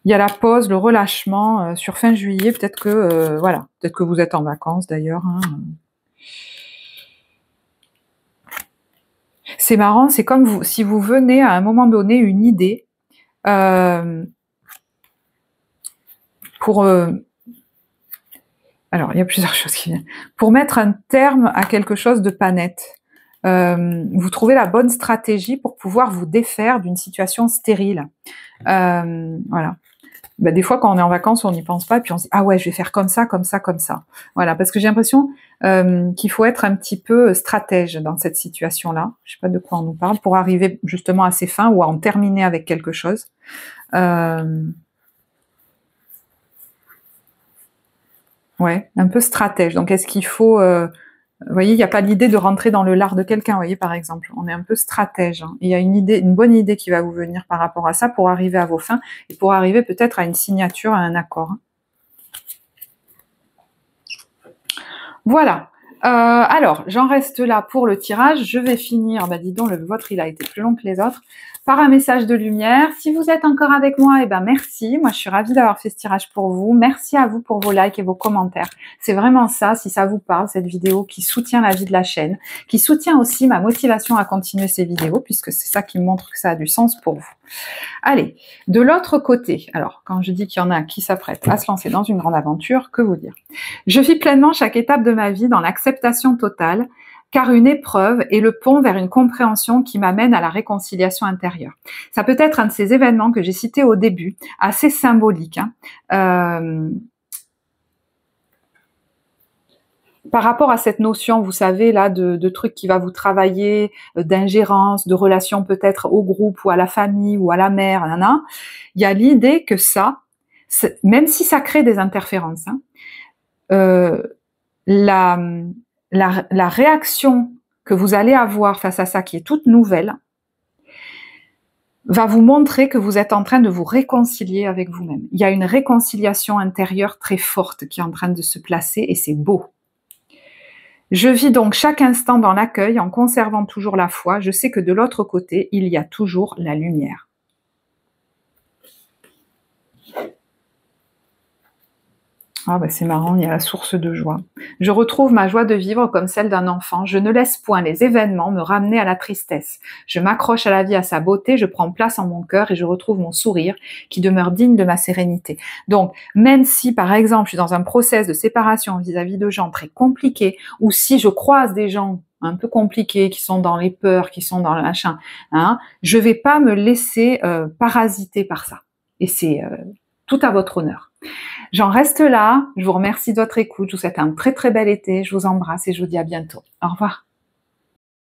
Il y a la pause, le relâchement sur fin juillet, peut-être que voilà, peut-être que vous êtes en vacances d'ailleurs, hein. C'est marrant, c'est comme si vous venez à un moment donné une idée pour... alors, il y a plusieurs choses qui viennent. Pour mettre un terme à quelque chose de pas net. Vous trouvez la bonne stratégie pour pouvoir vous défaire d'une situation stérile. Voilà. Ben, des fois, quand on est en vacances, on n'y pense pas, puis on se dit « Ah ouais, je vais faire comme ça, comme ça, comme ça. » Voilà, parce que j'ai l'impression qu'il faut être un petit peu stratège dans cette situation-là. Je sais pas de quoi on nous parle, pour arriver justement à ses fins ou à en terminer avec quelque chose. Ouais, un peu stratège. Donc, est-ce qu'il faut... vous voyez, il n'y a pas l'idée de rentrer dans le lard de quelqu'un, vous voyez, par exemple. On est un peu stratège. Hein. Il y a une bonne idée qui va vous venir par rapport à ça pour arriver à vos fins et pour arriver peut-être à une signature, à un accord. Voilà. Alors, j'en reste là pour le tirage. Je vais finir, bah dis donc, le vôtre, il a été plus long que les autres, par un message de lumière. Si vous êtes encore avec moi, eh ben merci. Moi, je suis ravie d'avoir fait ce tirage pour vous. Merci à vous pour vos likes et vos commentaires. C'est vraiment ça, si ça vous parle, cette vidéo qui soutient la vie de la chaîne, qui soutient aussi ma motivation à continuer ces vidéos, puisque c'est ça qui me montre que ça a du sens pour vous. Allez, de l'autre côté, alors quand je dis qu'il y en a qui s'apprêtent à se lancer dans une grande aventure, que vous dire? Je vis pleinement chaque étape de ma vie dans l'acceptation totale. car une épreuve est le pont vers une compréhension qui m'amène à la réconciliation intérieure. Ça peut être un de ces événements que j'ai cités au début, assez symbolique, par rapport à cette notion, vous savez, là, de trucs qui va vous travailler, d'ingérence, de relation peut-être au groupe ou à la famille ou à la mère, il y a l'idée que ça, même si ça crée des interférences, la réaction que vous allez avoir face à ça, qui est toute nouvelle, va vous montrer que vous êtes en train de vous réconcilier avec vous-même. Il y a une réconciliation intérieure très forte qui est en train de se placer et c'est beau. Je vis donc chaque instant dans l'accueil en conservant toujours la foi. Je sais que de l'autre côté, il y a toujours la lumière. Ah ben c'est marrant, il y a la source de joie. Je retrouve ma joie de vivre comme celle d'un enfant. Je ne laisse point les événements me ramener à la tristesse. Je m'accroche à la vie, à sa beauté, je prends place en mon cœur et je retrouve mon sourire qui demeure digne de ma sérénité. Donc, même si par exemple je suis dans un process de séparation vis-à-vis de gens très compliqués, ou si je croise des gens un peu compliqués, qui sont dans les peurs, qui sont dans le machin, je vais pas me laisser parasiter par ça. Et c'est tout à votre honneur. J'en reste là, je vous remercie de votre écoute, je vous souhaite un très très bel été, je vous embrasse et je vous dis à bientôt. Au revoir.